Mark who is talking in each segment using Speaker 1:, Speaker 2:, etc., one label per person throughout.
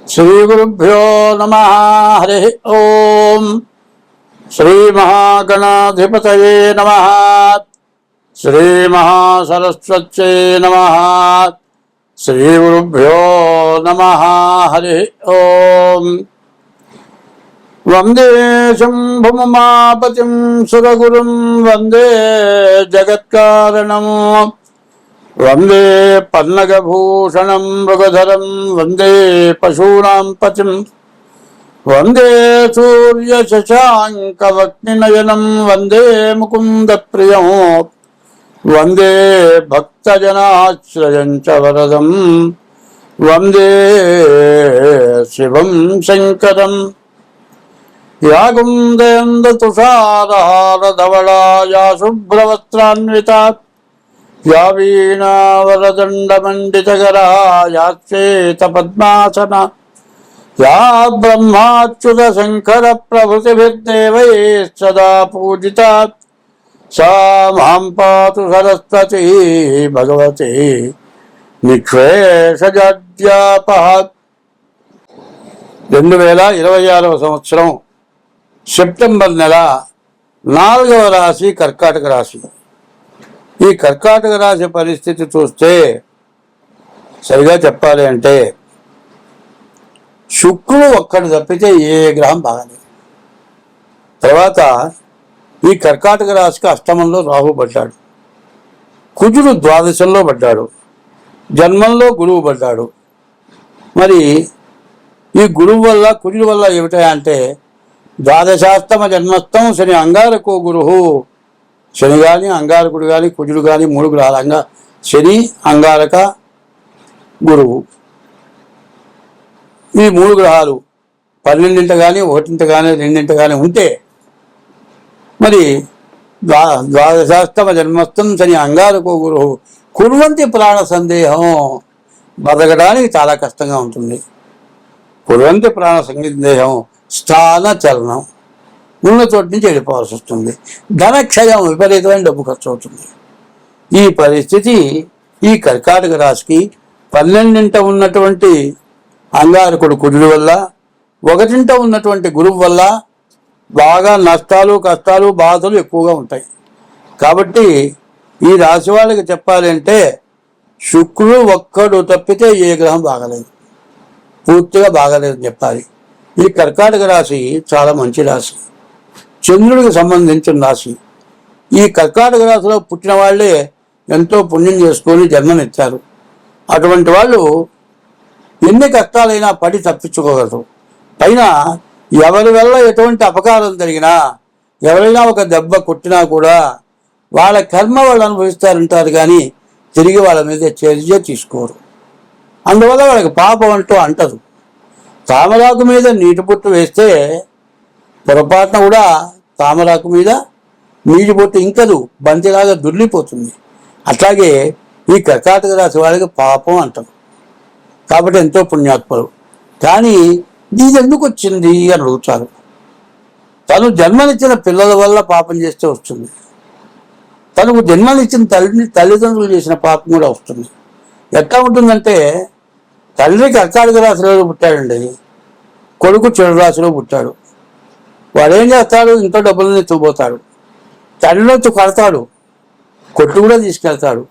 Speaker 1: श्रीगुरुभ्यो नमः। हरिः ओम। श्रीमहागणाधिपतये नमः। श्रीमहासरस्वत्यै नमः। श्रीगुरुभ्यो नमः। हरिः ओम। वंदे शंभुमापतिं सुरगुरुं वंदे जगत्कारणम् वंदे पन्नगभूषणं मृगधरं वंदे पशूनां पतिं वंदे सूर्यशशाङ्कवक्निनयनं वंदे मुकुन्दप्रियं वंदे भक्तजनाश्रयं च वरदं वंदे शिवं शङ्करम्। या कुन्दयन्दतुषारहारधवला या शुभ्रवस्त्रान्विता या वीणावरदण्डमण्डितकरा या श्वेतपद्मासना या ब्रह्माच्युतशङ्करप्रभृतिभिर्देवैः सदा पूजिता सा मां पातु सरस्वती भगवती निःश्लेषजाड्यापः। 2026వ సంవత్సరం సెప్టెంబర్ నెల 4వ రాశి కర్కాటక రాశి. ఈ కర్కాటక రాశి పరిస్థితి చూస్తే సరిగా చెప్పాలి అంటే శుక్రుడు ఒక్కడు తప్పితే ఏ గ్రహం బాగాలేదు. తర్వాత ఈ కర్కాటక రాశికి అష్టమంలో రాహు పడ్డాడు, కుజుడు ద్వాదశంలో పడ్డాడు, జన్మంలో గురువు పడ్డాడు. మరి ఈ గురువు వల్ల కుజుడు వల్ల ఏమిటా అంటే ద్వాదశాస్తమ జన్మస్థం శని అంగారకో గురువు. శని కానీ అంగారకుడు కానీ కుజుడు కానీ 3 గ్రహాలు శని అంగారక గురువు. ఈ 3 గ్రహాలు 12 కానీ 1 కానీ 2 కానీ ఉంటే మరి ద్వాదశాస్తమ జన్మస్థం శని అంగారకో గురువు కుర్వంతి ప్రాణ సందేహం. బతకడానికి చాలా కష్టంగా ఉంటుంది. కుర్వంతి ప్రాణ సందేహం స్థాన చలనం, ఉన్న చోటు నుంచి వెళ్ళిపోవాల్సి వస్తుంది. ధనక్షయం, విపరీతమైన డబ్బు ఖర్చు అవుతుంది. ఈ పరిస్థితి ఈ కర్కాటక రాశికి 12ంట ఉన్నటువంటి అంగారకుడు కుజుడు వల్ల, 1ంట ఉన్నటువంటి గురువు వల్ల బాగా నష్టాలు, కష్టాలు, బాధలు ఎక్కువగా ఉంటాయి. కాబట్టి ఈ రాశి వాళ్ళకి చెప్పాలి అంటే శుక్రుడు ఒక్కడు తప్పితే ఏ గ్రహం బాగలేదు, పూర్తిగా బాగలేదని చెప్పాలి. ఈ కర్కాటక రాశి చాలా మంచి రాశి, చంద్రుడికి సంబంధించిన రాశి. ఈ కర్కాటక రాశిలో పుట్టిన వాళ్ళే ఎంతో పుణ్యం చేసుకొని జన్మనిచ్చారు. అటువంటి వాళ్ళు ఎన్ని కష్టాలైనా పడి తప్పించుకోగలరు. పైన ఎవరి వల్ల ఎటువంటి అపకారం జరిగినా, ఎవరైనా ఒక దెబ్బ కొట్టినా కూడా వాళ్ళ కర్మ వాళ్ళు అనుభవిస్తారంటారు కానీ తిరిగి వాళ్ళ మీద చర్య తీసుకోరు. అందువల్ల వాళ్ళకి పాపం అంటూ అంటరు. తామరాకు మీద నీటి బొట్టు వేస్తే పొరపాటున కూడా తామరాకు మీద నీటి బొట్టు ఇంకదు, బంతిలాగా దుర్లిపోతుంది. అట్లాగే ఈ కర్కాటక రాశి వాళ్ళకి పాపం అంటారు. కాబట్టి ఎంతో పుణ్యాత్మలు. కానీ ఇది ఎందుకు వచ్చింది అని అడుగుతారు. తను జన్మనిచ్చిన పిల్లల వల్ల పాపం చేస్తే వస్తుంది, తనకు జన్మనిచ్చిన తల్లిదండ్రులు చేసిన పాపం కూడా వస్తుంది. ఎట్లా ఉంటుందంటే తండ్రి కర్కాటక రాశిలో పుట్టాడండి, కొడుకు చెడు రాశిలో పుట్టాడు. వాడు ఏం చేస్తాడు? ఇంట్లో డబ్బులని ఎత్తుకుపోతాడు, తండ్రిలో కడతాడు, కొట్టు కూడా తీసుకెళ్తాడు.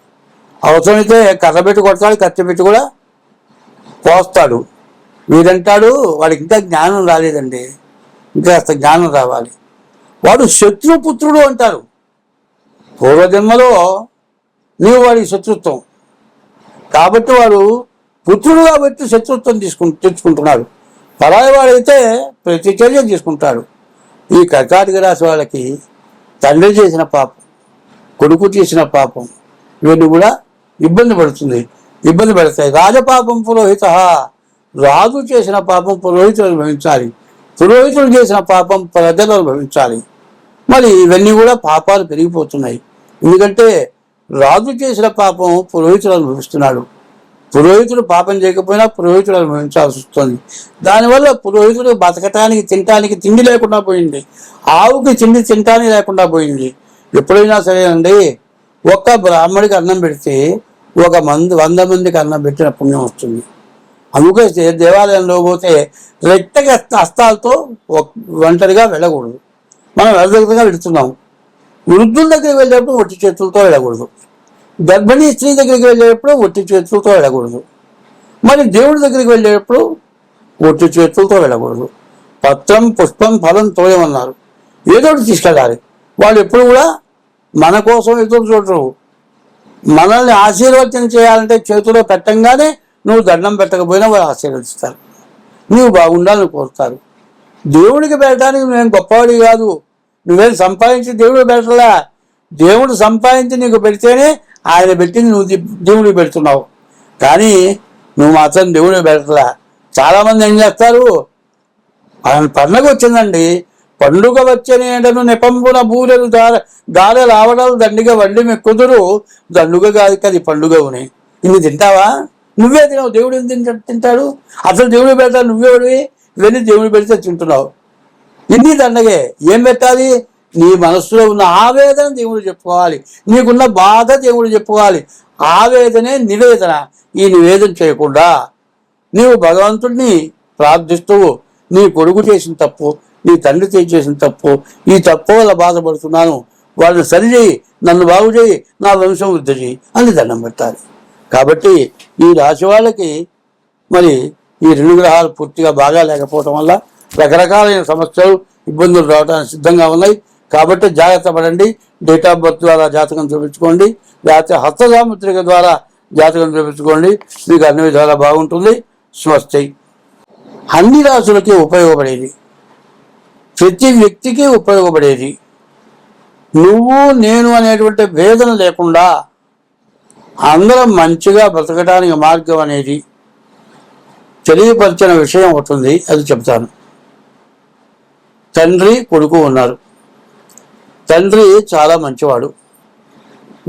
Speaker 1: అవసరమైతే కర్ర పెట్టి కొడతాడు, కత్తి పెట్టి కూడా పోస్తాడు. వీడంటాడు వాడికి ఇంకా జ్ఞానం రాలేదండి, ఇంకా కాస్త జ్ఞానం రావాలి. వాడు శత్రుపుత్రుడు అంటారు. పూర్వజన్మలో నీవు వాడి శత్రుత్వం కాబట్టి వాడు పుత్రుడు కాబట్టి శత్రుత్వం తెచ్చుకుంటున్నాడు. పరాయి వాడైతే ప్రతి చర్య తీసుకుంటాడు. ఈ కర్కాటక రాశి వాళ్ళకి తండ్రి చేసిన పాపం, కొడుకు చేసిన పాపం ఇవన్నీ కూడా ఇబ్బంది పెడతాయి. రాజపాపం పురోహిత, రాజు చేసిన పాపం పురోహితులు అనుభవించాలి, పురోహితులు చేసిన పాపం ప్రజలు అనుభవించాలి. మరి ఇవన్నీ కూడా పాపాలు పెరిగిపోతున్నాయి. ఎందుకంటే రాజు చేసిన పాపం పురోహితులు అనుభవిస్తున్నాడు. పురోహితుడు పాపం చేయకపోయినా పురోహితుడు అనుభవించాల్సి వస్తుంది. దానివల్ల పురోహితుడు బతకటానికి తినటానికి తిండి లేకుండా పోయింది, ఆవుకి తినటానికి లేకుండా పోయింది. ఎప్పుడైనా సరేనండి, ఒక్క బ్రాహ్మడికి అన్నం పెడితే 100 మందికి అన్నం పెట్టిన పుణ్యం వస్తుంది. అందుకే దేవాలయంలో పోతే రెట్టగా హస్తాలతో ఒంటరిగా వెళ్ళకూడదు. మనం వెళ్ళదగ్గరగా వెళుతున్నాము. వృద్ధుల దగ్గరికి వెళ్ళేటప్పుడు ఒట్టి చేతులతో వెళ్ళకూడదు. గర్భిణీ స్త్రీ దగ్గరికి వెళ్ళేటప్పుడు ఒట్టి చేతులతో వెళ్ళకూడదు. మరి దేవుడి దగ్గరికి వెళ్ళేటప్పుడు ఒట్టి చేతులతో వెళ్ళకూడదు. పత్రం పుష్పం ఫలం తోయమన్నారు. ఏదో ఒకటి తీసుకెళ్ళాలి. వాళ్ళు ఎప్పుడు కూడా మన కోసం ఎదురు చూడరు. మనల్ని ఆశీర్వచన చేయాలంటే చేతిలో పెట్టంగానే నువ్వు దండం పెట్టకపోయినా వాళ్ళు ఆశీర్వదిస్తారు. నువ్వు బాగుండాలని కోరుతారు. దేవుడికి పెట్టడానికి నువ్వేం గొప్పవాడి కాదు. నువ్వేం సంపాదించి దేవుడు పెట్టలా. దేవుడు సంపాదించి నీకు పెడితేనే ఆయన పెట్టింది నువ్వు దేవుడికి పెడుతున్నావు. కానీ నువ్వు మాత్రం దేవుడికి పెట్టలా. చాలామంది ఏం చేస్తారు, ఆయన పండుగ వచ్చిందండి, పండుగ వచ్చని ఏంటను నెపంపున బూరెలు గారెలు ఆవడాలు దండిగా వండి కుదురు దండుగ కాదు కదా పండుగ ఉని ఇన్ని తింటావా? నువ్వే తినవు. దేవుడు తింటాడు? అసలు దేవుడు పెడతాడు. నువ్వేవి ఇవన్నీ దేవుడు పెడితే తింటున్నావు. ఇన్ని దండగే. ఏం పెట్టాలి? నీ మనస్సులో ఉన్న ఆవేదన దేవుడు చెప్పుకోవాలి. నీకున్న బాధ దేవుడు చెప్పుకోవాలి. ఆవేదనే నివేదన. ఈ నివేదన చేయకుండా నీవు భగవంతుడిని ప్రార్థిస్తూ నీ కొడుకు చేసిన తప్పు, నీ తండ్రి చేసిన తప్పు, ఈ తప్పు వల్ల బాధపడుతున్నాను, వాళ్ళని సరిచేయి, నన్ను బాగు చేయి, నా వంశం వృద్ధి చేయి అని దండం పెట్టాలి. కాబట్టి ఈ రాశి వాళ్ళకి మరి ఈ 2 గ్రహాలు పూర్తిగా బాగా లేకపోవటం వల్ల రకరకాలైన సమస్యలు, ఇబ్బందులు రావడానికి సిద్ధంగా ఉన్నాయి. కాబట్టి జాగ్రత్త పడండి. డేట్ ఆఫ్ బర్త్ ద్వారా జాతకం చూపించుకోండి, లేకపోతే హస్తసాముద్రిక ద్వారా జాతకం చూపించుకోండి. మీకు అన్ని విధాలా బాగుంటుంది. స్వస్తి. అన్ని రాశులకి ఉపయోగపడేది, ప్రతి వ్యక్తికి ఉపయోగపడేది, నువ్వు నేను అనేటువంటి భేదన లేకుండా అందరం మంచిగా బ్రతకడానికి మార్గం అనేది తెలియపరిచిన విషయం అవుతుంది. అది చెప్తాను. తండ్రి కొడుకు ఉన్నారు. తండ్రి చాలా మంచివాడు.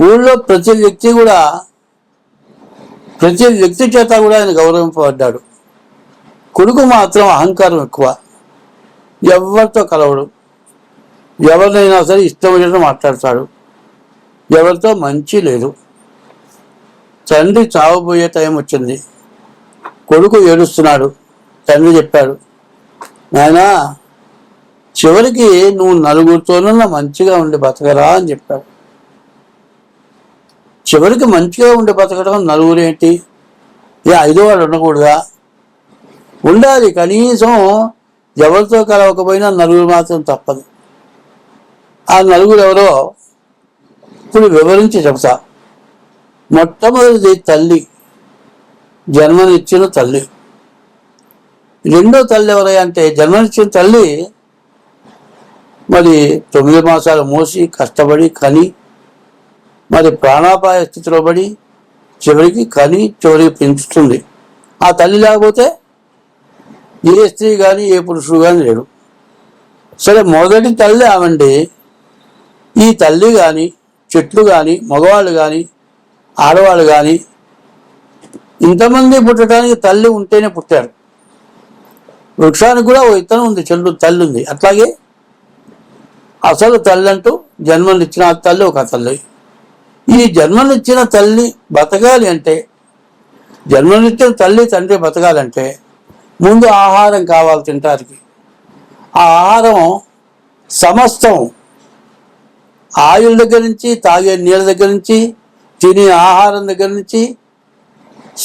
Speaker 1: ఊళ్ళో ప్రతి వ్యక్తి చేత కూడా ఆయన గౌరవింపబడ్డాడు. కొడుకు మాత్రం అహంకారం ఎక్కువ. ఎవరితో కలవడు. ఎవరినైనా సరే ఇష్టం వచ్చినట్టు మాట్లాడతాడు. ఎవరితో మంచి లేదు. తండ్రి చావబోయే టైం వచ్చింది. కొడుకు ఏడుస్తున్నాడు. తండ్రి చెప్పాడు, నాయనా చివరికి నువ్వు నలుగురితోనన్నా మంచిగా ఉండి బతకరా అని చెప్పాడు. చివరికి మంచిగా ఉండి బతకడం నలుగురు ఏంటి? 5వ వాడు ఉండకూడదా? ఉండాలి. కనీసం ఎవరితో కలవకపోయినా నలుగురు మాత్రం తప్పదు. ఆ నలుగురు ఎవరో ఇప్పుడు వివరించి చెప్తా. మొట్టమొదటిది తల్లి, జన్మనిచ్చిన తల్లి. రెండో తల్లి ఎవరంటే జన్మనిచ్చిన తల్లి మరి 9 మాసాలు మోసి కష్టపడి కని మరి ప్రాణాపాయ స్థితిలో పడి చివరికి పెంచుతుంది. ఆ తల్లి లేకపోతే ఏ స్త్రీ కానీ ఏ పురుషుడు కానీ లేడు. సరే, మొదటి తల్లి ఆమండి. ఈ తల్లి కానీ, చెట్లు కానీ, మగవాళ్ళు కానీ, ఆడవాళ్ళు కానీ ఇంతమంది పుట్టడానికి తల్లి ఉంటేనే పుట్టారు. వృక్షానికి కూడా ఓ ఇత్తనం ఉంది, తల్లి ఉంది. అట్లాగే అసలు తల్లి అంటూ జన్మనిచ్చిన తల్లి ఒక తల్లి. ఈ జన్మనిచ్చిన తల్లి బతకాలి అంటే, జన్మనిచ్చిన తల్లి తండ్రి బతకాలంటే ముందు ఆహారం కావాలి తినటానికి. ఆ ఆహారం సమస్తం ఆయుల దగ్గర నుంచి, తాగే నీళ్ళ దగ్గర నుంచి, తినే ఆహారం దగ్గర నుంచి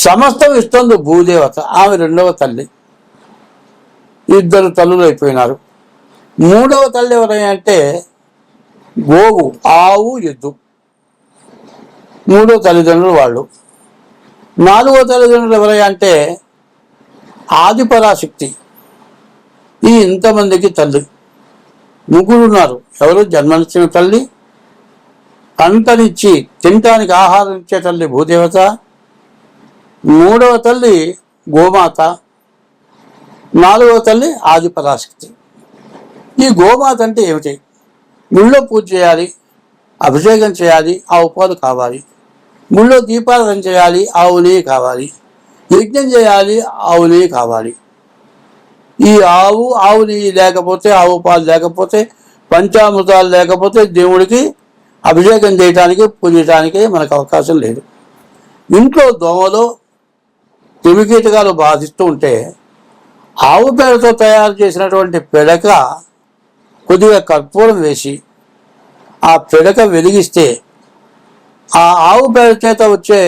Speaker 1: సమస్తం ఇస్తుంది భూదేవత. ఆమె 2వ తల్లి. 2 తల్లులు అయిపోయినారు. 3వ తల్లి ఎవరంటే గోవు, ఆవు, ఎద్దు. 3వ తల్లిదండ్రులు వాళ్ళు. 4వ తల్లిదండ్రులు ఎవరంటే ఆదిపరాశక్తి. ఈ ఇంతమందికి తల్లి. 3 ఉన్నారు. ఎవరు? జన్మనిచ్చిన తల్లి, పంటనిచ్చి తినటానికి ఆహారం ఇచ్చే తల్లి భూదేవత, 3వ తల్లి గోమాత, 4వ తల్లి ఆదిపరాశక్తి. ఈ గోమాత అంటే ఏమిటి? గుళ్ళో పూజ చేయాలి, అభిషేకం చేయాలి, ఆవు పాలు కావాలి. గుళ్ళో దీపారాధన చేయాలి, ఆవు నెయ్యి కావాలి. యజ్ఞం చేయాలి, ఆవు నెయ్యి కావాలి. ఈ ఆవు నెయ్యి లేకపోతే, ఆవు పాలు లేకపోతే, పంచామృతాలు లేకపోతే దేవుడికి అభిషేకం చేయడానికి, పూజించడానికి మనకు అవకాశం లేదు. ఇంట్లో దోమలో క్రిమికీటకాలు బాధిస్తూ ఉంటే ఆవు పేడతో తయారు చేసినటువంటి పిడక కొద్దిగా కర్పూరం వేసి ఆ పిడక వెలిగిస్తే ఆ ఆవు పేడ చేత వచ్చే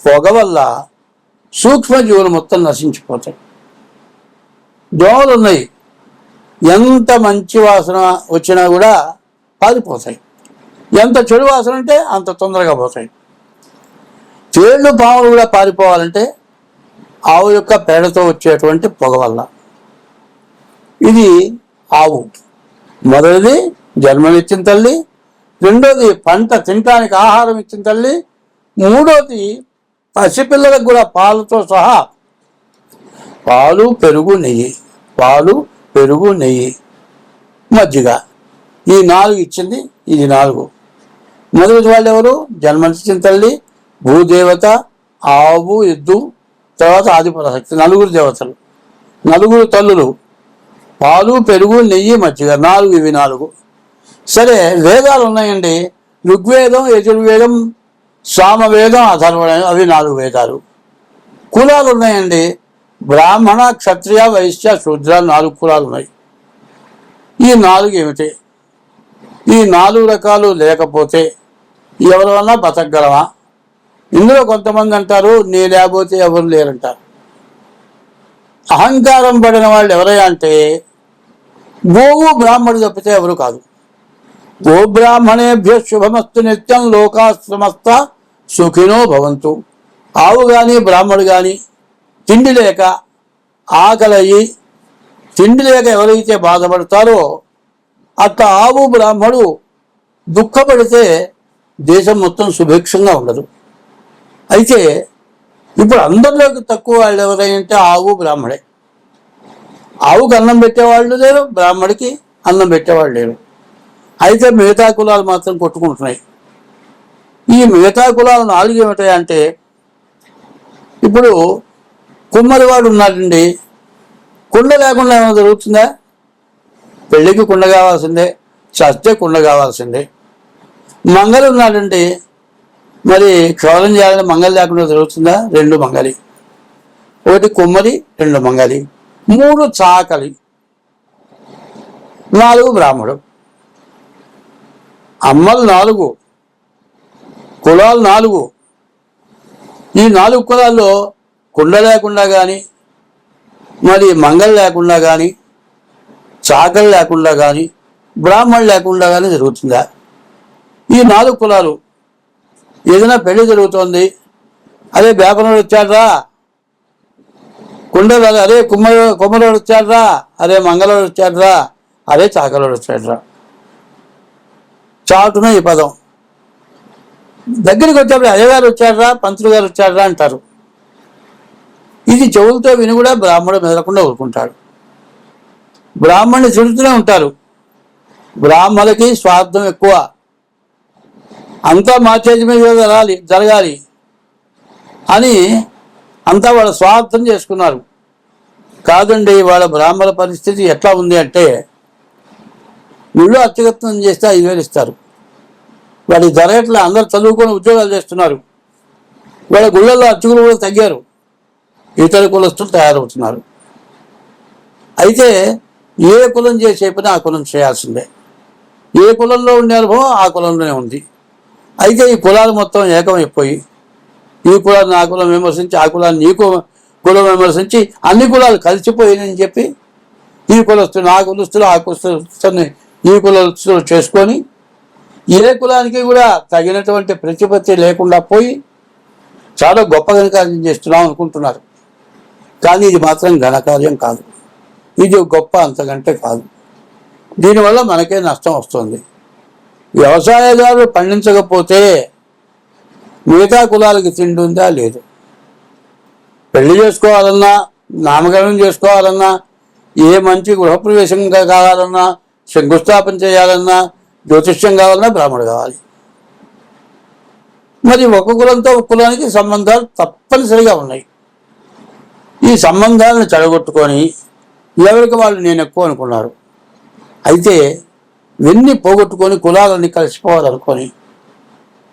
Speaker 1: పొగ వల్ల సూక్ష్మజీవులు మొత్తం నశించిపోతాయి. దోమలు ఉన్నాయి, ఎంత మంచి వాసన వచ్చినా కూడా పారిపోతాయి. ఎంత చెడు వాసన అంటే అంత తొందరగా పోతాయి. తేళ్లు పాములు కూడా పారిపోవాలంటే ఆవు యొక్క పేడతో వచ్చేటువంటి పొగ వల్ల. ఇది ఆవు. మొదటిది జన్మనిచ్చిన తల్లి, రెండోది పంట తినటానికి ఆహారం ఇచ్చిన తల్లి, మూడోది పసిపిల్లలకు కూడా పాలతో సహా పాలు పెరుగు నెయ్యి, పాలు పెరుగు నెయ్యి, మజ్జిగ, ఈ 4 ఇచ్చింది. ఇది 4. మొదటి వాళ్ళు ఎవరు? జన్మనిచ్చిన తల్లి, భూదేవత, ఆవు, ఎద్దు, తర్వాత ఆదిపరాశక్తి. 4 దేవతలు, 4 తల్లులు, పాలు పెరుగు నెయ్యి మజ్జిగ, 4. ఇవి 4. సరే, వేదాలు ఉన్నాయండి. ఋగ్వేదం, యజుర్వేదం, సామవేదం, అథర్వవేదం, అవి 4 వేదాలు. కులాలు ఉన్నాయండి. బ్రాహ్మణ, క్షత్రియ, వైశ్య, శూద్ర, 4 కులాలు ఉన్నాయి. ఈ 4 ఏమిటి? ఈ 4 రకాలు లేకపోతే ఎవరైనా బతకగలమా? ఇందులో కొంతమంది అంటారు నీ లేకపోతే ఎవరు లేరంటారు. అహంకారం పడిన వాళ్ళు ఎవరయ్యా అంటే గోవు బ్రాహ్మడు తప్పితే ఎవరు కాదు. గో బ్రాహ్మణేభ్య శుభమస్తు నిత్యం లోకా సమస్త సుఖినో భవంతు. ఆవు కానీ బ్రాహ్మడు కానీ తిండి లేక ఆకలయ్యి తిండి లేక ఎవరైతే బాధపడతారో అట్లా ఆవు బ్రాహ్మడు దుఃఖపడితే దేశం మొత్తం సుభిక్షంగా ఉండదు. అయితే ఇప్పుడు అందరిలోకి తక్కువ వాళ్ళు ఎవరైనా ఆవు బ్రాహ్మడే. ఆవుకి అన్నం పెట్టేవాళ్ళు లేరు, బ్రాహ్మడికి అన్నం పెట్టేవాళ్ళు లేరు. అయితే మిగతా కులాలు మాత్రం కొట్టుకుంటున్నాయి. ఈ మిగతా కులాలు 4 ఏమిటాయంటే, ఇప్పుడు కుమ్మరివాడు ఉన్నాడండి, కుండ లేకుండా ఏమైనా జరుగుతుందా? పెళ్ళికి కుండ కావాల్సిందే, చస్తే కుండ కావాల్సిందే. మంగలి ఉన్నాడండి, మరి క్షౌరం చేయాలని మంగలి లేకుండా జరుగుతుందా? 2 మంగలి, 1 కుమ్మరి, 2 మంగలి, 3 చాకలి, 4 బ్రాహ్మడు. అమ్మలు 4, కులాలు 4. ఈ 4 కులాల్లో కుండ లేకుండా కానీ, మరి మంగళ లేకుండా కానీ, చాకలి లేకుండా కానీ, బ్రాహ్మణులు లేకుండా కానీ జరుగుతుందా? ఈ 4 కులాలు ఏదైనా పెళ్లి జరుగుతోంది, అదే బేపనోడు వచ్చాడ్రా, కుండ, అరే కుమ్మరోడు వచ్చాడ్రా, అరే మంగళోడు వచ్చాడ్రా, అరే చాకలోడు వచ్చాడ్రా. చాటున ఈ పదం దగ్గరికి వచ్చేప్పుడు అయ్యగారు వచ్చాడ్రా, పంతులు గారు వచ్చాడ్రా అంటారు. ఇది చెవులతో విని కూడా బ్రాహ్మడు మెదలకుండా ఊరుకుంటాడు. బ్రాహ్మణ్ణి చుడుతూనే ఉంటారు. బ్రాహ్మణులకి స్వార్థం ఎక్కువ. అంతా మా చేతి మీద జరగాలి అని అంతా వాళ్ళ స్వార్థం చేసుకున్నారు. కాదండి, వాళ్ళ బ్రాహ్మణ పరిస్థితి ఎట్లా ఉంది అంటే, గుళ్ళు అత్యగత్నం చేస్తే 5,000 ఇస్తారు. వాడికి జరగట్లే, అందరు చదువుకొని ఉద్యోగాలు చేస్తున్నారు. వాళ్ళ గుళ్ళల్లో అర్చకులు కూడా తగ్గారు, ఇతర కులస్తులు తయారవుతున్నారు. అయితే ఏ కులం చేసే పని ఆ కులం చేయాల్సిందే. ఏ కులంలో ఉండే అనుభవం ఆ కులంలోనే ఉంది. అయితే ఈ కులాలు మొత్తం ఏకమైపోయి, ఈ కులాన్ని ఆ కులం విమర్శించి, ఆ కులాన్ని ఈ కులం విమర్శించి, అన్ని కులాలు కలిసిపోయినని చెప్పి ఈ కులస్తులు ఆ కులస్తులు, ఆ కులస్తుని ఈ కులస్తులు చేసుకొని ఏ కులానికి కూడా తగినటువంటి ప్రతిపత్తి లేకుండా పోయి చాలా గొప్ప ఘనకార్యం చేస్తున్నాం అనుకుంటున్నారు. కానీ ఇది మాత్రం ఘనకార్యం కాదు, ఇది గొప్ప అంతకంటే కాదు. దీనివల్ల మనకే నష్టం వస్తుంది. వ్యవసాయదారులు పండించకపోతే మిగతా కులాలకి తిండి ఉందా? లేదు. పెళ్లి చేసుకోవాలన్నా, నామకరణం చేసుకోవాలన్నా, ఏ మంచి గృహప్రవేశంగా కావాలన్నా, శంకుస్థాపన చేయాలన్నా, జ్యోతిష్యం కావాలన్నా బ్రాహ్మడు కావాలి. మరి ఒక కులంతో ఒక కులానికి సంబంధాలు తప్పనిసరిగా ఉన్నాయి. ఈ సంబంధాలను చెడగొట్టుకొని ఎవరికి వాళ్ళు నేను ఎక్కువ అనుకున్నారు. అయితే ఇవన్నీ పోగొట్టుకొని కులాలన్నీ కలిసిపోవాలనుకొని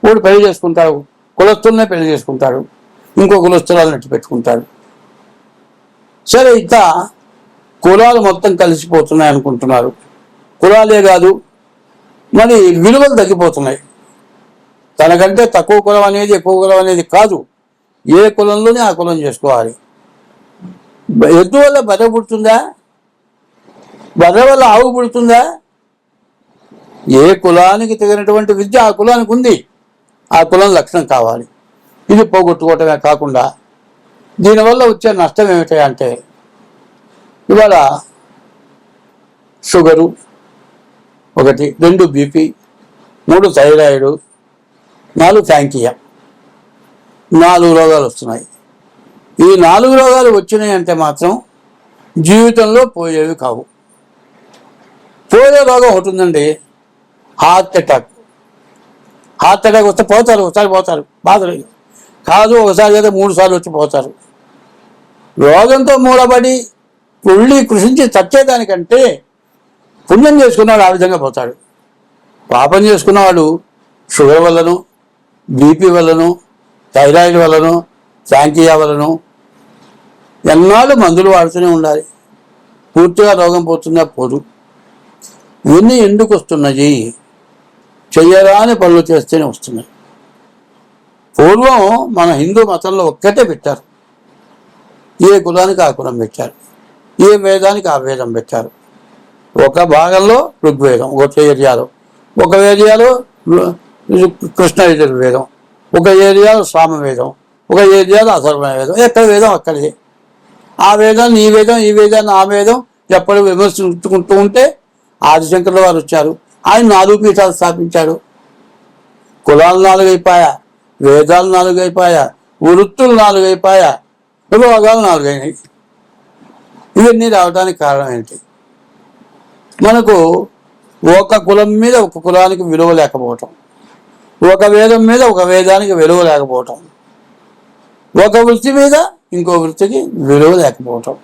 Speaker 1: వాడు పెళ్లి చేసుకుంటాడు, కులస్తులనే పెళ్లి చేసుకుంటాడు, ఇంకో కులస్తులను నెట్టి పెట్టుకుంటాడు. సరే, ఇంత కులాలు మొత్తం కలిసిపోతున్నాయి అనుకుంటున్నారు. కులాలే కాదు, మరి విలువలు తగ్గిపోతున్నాయి. తనకంటే తక్కువ కులం అనేది ఎక్కువ కులం అనేది కాదు, ఏ కులంలోనే ఆ కులం చేసుకోవాలి. ఎద్దు వల్ల బర్రె పుడుతుందా? బర్రె వల్ల ఆవు పుడుతుందా? ఏ కులానికి తగినటువంటి విద్య ఆ కులానికి ఉంది, ఆ కులం లక్షణం కావాలి. ఇది పోగొట్టుకోవటమే కాకుండా దీనివల్ల వచ్చే నష్టం ఏమిటి అంటే, ఇవాళ షుగరు 1, 2 బీపీ, 3 థైరాయిడ్, 4 ఫ్యాంకియా, 4 రోగాలు వస్తున్నాయి. ఈ 4 రోగాలు వచ్చినాయి అంటే మాత్రం జీవితంలో పోయేవి కావు. పోయే రోగం ఒకటి ఉందండి, హార్ట్ అటాక్. హార్ట్ అటాక్ వస్తే పోతారు, ఒకసారి పోతారు, బాధ లేదు. కాదు, ఒకసారి అయితే 3 సార్లు వచ్చి పోతారు. రోగంతో మూలబడి కృషించి చచ్చేదానికంటే పుణ్యం చేసుకున్నవాడు ఆ విధంగా పోతాడు. పాపం చేసుకున్నవాడు షుగర్ వల్లను, బీపీ వల్లను, థైరాయిడ్ వల్లను, శాంకియా వల్లను ఎన్నాళ్ళు మందులు వాడుతూనే ఉండాలి. పూర్తిగా రోగం పోతుందా? పోదు. ఇవన్నీ ఎందుకు వస్తున్నాయి? చెయ్యరాని పనులు చేస్తేనే వస్తున్నాయి. పూర్వం మన హిందూ మతంలో ఒక్కటే పెట్టారు, ఏ కులానికి ఆ కులం పెట్టారు, ఏ వేదానికి ఆ వేదం పెట్టారు. ఒక భాగంలో ఋగ్వేదం, ఒక ఏరియాలో, ఒక ఏరియాలో కృష్ణ యజుర్వేదం, ఒక ఏరియాలో సామవేదం, ఒక ఏరియాలో అథర్వణ వేదం. ఎక్కడ వేదం అక్కడే. ఆ వేదాన్ని ఈ వేదం, ఈ వేదాన్ని ఆ వేదం ఎప్పుడు విమర్శించుకుంటూ ఉంటే ఆదిశంకరుల వారు వచ్చారు. ఆయన 4 పీఠాలు స్థాపించాడు. కులాలు 4 అయిపోయా, వేదాలు 4 అయిపోయా, వృత్తులు 4 అయిపోయా, రోగాలు 4 అయినాయి. ఇవన్నీ రావడానికి కారణం ఏంటి? మనకు ఒక కులం మీద ఒక కులానికి విలువ లేకపోవటం, ఒక వేదం మీద ఒక వేదానికి విలువ లేకపోవటం, ఒక వృత్తి మీద ఇంకో వృత్తికి విలువ లేకపోవటం.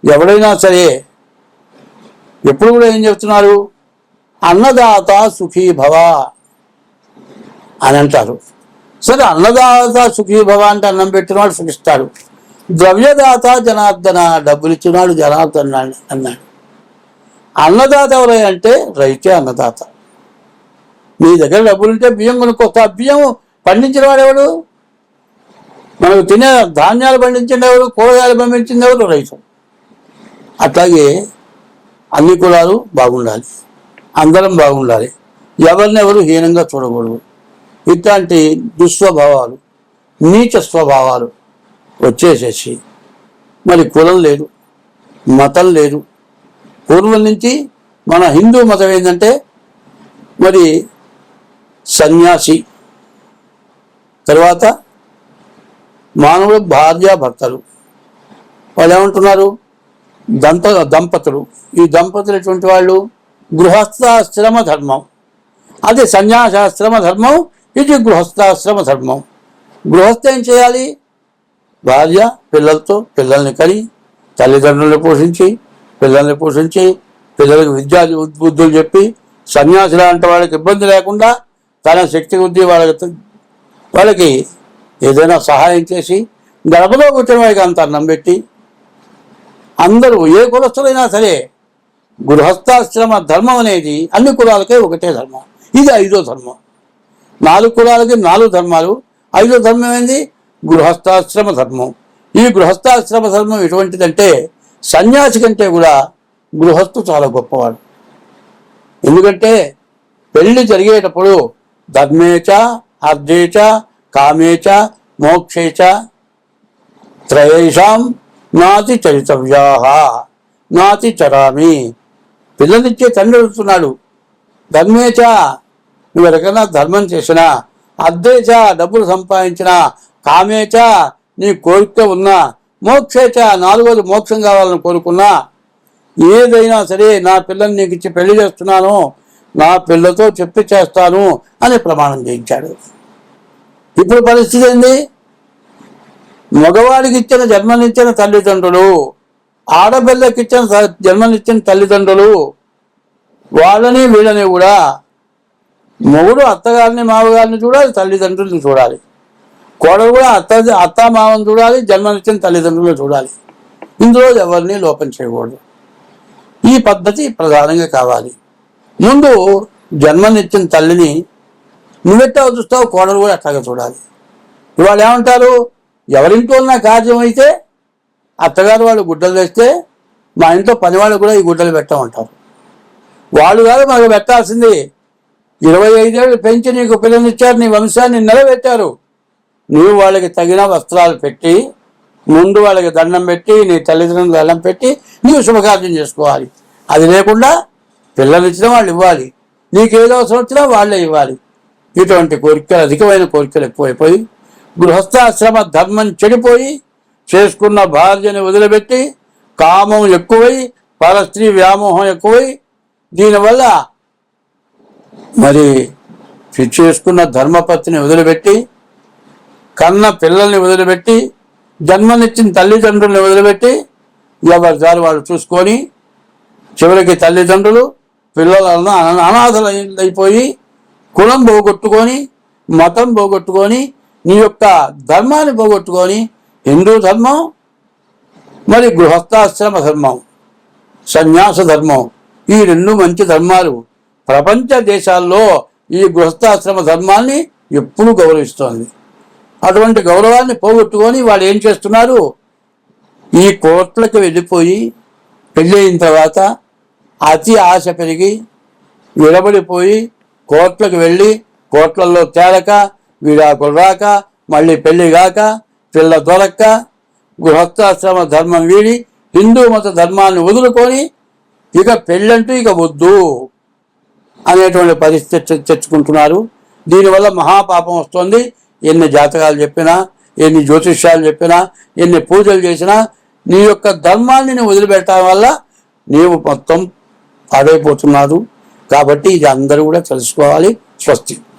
Speaker 1: ఎవడైనా సరే ఎప్పుడు కూడా ఏం చెప్తున్నారు? అన్నదాత సుఖీ భవ అని అంటారు. సరే, అన్నదాత సుఖీ భవ అంటే అన్నం పెట్టినవాడు సుఖిస్తాడు. ద్రవ్యదాత జనార్దన, డబ్బులు ఇచ్చినాడు జనార్దన అన్నాడు. అన్నదాత ఎవరై అంటే రైతే అన్నదాత. నీ దగ్గర డబ్బులుంటే బియ్యం కొనుక్కొస్తా. బియ్యం పండించిన వాడు ఎవడు? మనకు తినే ధాన్యాలు పండించింది ఎవరు? కూరగాయలు పండించింది ఎవరు? రైతు. అట్లాగే అన్ని కులాలు బాగుండాలి, అందరం బాగుండాలి, ఎవరినెవరు హీనంగా చూడకూడదు. ఇట్లాంటి దుస్వభావాలు, నీచ స్వభావాలు వచ్చేసేసి మరి కులం లేదు, మతం లేదు. పూర్వం నుంచి మన హిందూ మతం ఏంటంటే మరి సన్యాసి, తర్వాత మానవుడు భార్యాభర్తలు, వాళ్ళు ఏమంటున్నారు? దంపతులు. ఈ దంపతులు ఎటువంటి వాళ్ళు? గృహస్థాశ్రమ ధర్మం. అది సన్యాసాశ్రమ ధర్మం, ఇది గృహస్థాశ్రమ ధర్మం. గృహస్థ ఏం చేయాలి? భార్య పిల్లలతో పిల్లల్ని కని, తల్లిదండ్రులను పోషించి, పిల్లల్ని పోషించి, పిల్లలకు విద్యా బుద్ధులు చెప్పి, సన్యాసి లాంటి వాళ్ళకి ఇబ్బంది లేకుండా తన శక్తి బుద్ధి వాళ్ళకి ఏదైనా సహాయం చేసి, గడపలో కూర్చున్న వాడికి అంత అన్నం పెట్టి, అందరూ ఏ కులస్తులైనా సరే గృహస్థాశ్రమ ధర్మం అనేది అన్ని కులాలకే ఒకటే ధర్మం. ఇది 5వ ధర్మం. 4 కులాలకి 4 ధర్మాలు. 5వ ధర్మం ఏంది? గృహస్థాశ్రమ ధర్మం. ఈ గృహస్థాశ్రమ ధర్మం ఎటువంటిదంటే సన్యాసి కంటే కూడా గృహస్థు చాలా గొప్పవాడు. ఎందుకంటే పెళ్లి జరిగేటప్పుడు ధర్మేచ, అర్ధేచ, కామేచ, మోక్షేచ త్రయేషాం నాతి చరితవ్యా నాతి చరామి. పిల్లనిచ్చే తండ్రి అడుగుతున్నాడు, ధర్మేచ నువ్వు ఎవరికైనా ధర్మం చేసినా, అర్ధేచ డబ్బులు సంపాదించినా, కామేచ నీ కోరిక ఉన్నా, మోక్షేచ 4వది మోక్షం కావాలని కోరుకున్నా, ఏదైనా సరే నా పిల్లని నీకు ఇచ్చి పెళ్లి చేస్తున్నాను, నా పిల్లతో చెప్పి చేస్తాను అని ప్రమాణం చేయించాడు. ఇప్పుడు పరిస్థితి ఏంది? మగవాడికి ఇచ్చిన జన్మనిచ్చిన తల్లిదండ్రులు, ఆడపిల్లకి ఇచ్చిన జన్మనిచ్చిన తల్లిదండ్రులు, వాళ్ళని వీళ్ళని కూడా మొగుడు అత్తగారిని మామగారిని చూడాలి, తల్లిదండ్రుల్ని చూడాలి. కోడలు కూడా అత్తామామను చూడాలి, జన్మనిచ్చిన తల్లిదండ్రులు చూడాలి. ఇందులో ఎవరిని లోపం చేయకూడదు. ఈ పద్ధతి ప్రధానంగా కావాలి. ముందు జన్మనిచ్చిన తల్లిని నువ్వెట్టా చూస్తావు, కోడలు కూడా అట్లాగే చూడాలి. ఇవాళ ఏమంటారు, ఎవరింట్లో ఉన్న కార్యం అయితే అత్తగారు వాళ్ళు గుడ్డలు వేస్తే మా ఇంట్లో పనివాళ్ళు కూడా ఈ గుడ్డలు పెట్టామంటారు. వాళ్ళు కాదు మనకు పెట్టాల్సింది. 25 ఏళ్ళు పెంచి నీకు పిల్లనిచ్చారు, నీ వంశాన్ని నిలబెట్టారు. నీవు వాళ్ళకి తగిన వస్త్రాలు పెట్టి, ముందు వాళ్ళకి దండం పెట్టి, నీ తల్లిదండ్రులకు దండం పెట్టి నీవు శుభకార్యం చేసుకోవాలి. అది లేకుండా పిల్లనిచ్చిన వాళ్ళు ఇవ్వాలి, నీకేదో అవసరం వచ్చినా వాళ్ళే ఇవ్వాలి. ఇటువంటి కోరికలు, అధికమైన కోరికలు ఎక్కువైపోయి గృహస్థాశ్రమ ధర్మం చెడిపోయి, చేసుకున్న భార్యని వదిలిపెట్టి కామం ఎక్కువై, పరస్త్రీ వ్యామోహం ఎక్కువై, దీనివల్ల మరి చేసుకున్న ధర్మపత్నిని వదిలిపెట్టి, కన్న పిల్లల్ని వదిలిపెట్టి, జన్మనిచ్చిన తల్లిదండ్రుల్ని వదిలిపెట్టి ఎవరి దారి వాళ్ళు చూసుకొని చివరికి తల్లిదండ్రులు పిల్లలను అనాథలైపోయి, కులం పోగొట్టుకొని, మతం పోగొట్టుకొని, నీ యొక్క ధర్మాన్ని పోగొట్టుకొని, హిందూ ధర్మం మరి గృహస్థాశ్రమ ధర్మం, సన్యాస ధర్మం, ఈ రెండు మంచి ధర్మాలు. ప్రపంచ దేశాల్లో ఈ గృహస్థాశ్రమ ధర్మాన్ని ఎప్పుడూ గౌరవిస్తోంది. అటువంటి గౌరవాన్ని పోగొట్టుకొని వాళ్ళు ఏం చేస్తున్నారు, ఈ కోట్లకు వెళ్ళిపోయి పెళ్ళి అయిన తర్వాత అతి ఆశ పెరిగి విడబడిపోయి కోట్లకు వెళ్ళి కోట్లలో తేలక, విడాకులు రాక, మళ్ళీ పెళ్లి కాక, పిల్ల దొరక్క, గృహస్థాశ్రమ ధర్మం వీడి హిందూ మత ధర్మాన్ని వదులుకొని ఇక పెళ్ళంటూ ఇక వద్దు అనేటువంటి పరిస్థితి తెచ్చుకుంటున్నారు. దీనివల్ల మహాపాపం వస్తుంది. ఎన్ని జాతకాలు చెప్పినా, ఎన్ని జ్యోతిష్యాలు చెప్పినా, ఎన్ని పూజలు చేసినా నీ యొక్క ధర్మాన్ని నువ్వు వదిలిపెట్టడం వల్ల నీవు మొత్తం పాడైపోతున్నారు. కాబట్టి ఇది అందరూ కూడా తెలుసుకోవాలి. స్వస్తి.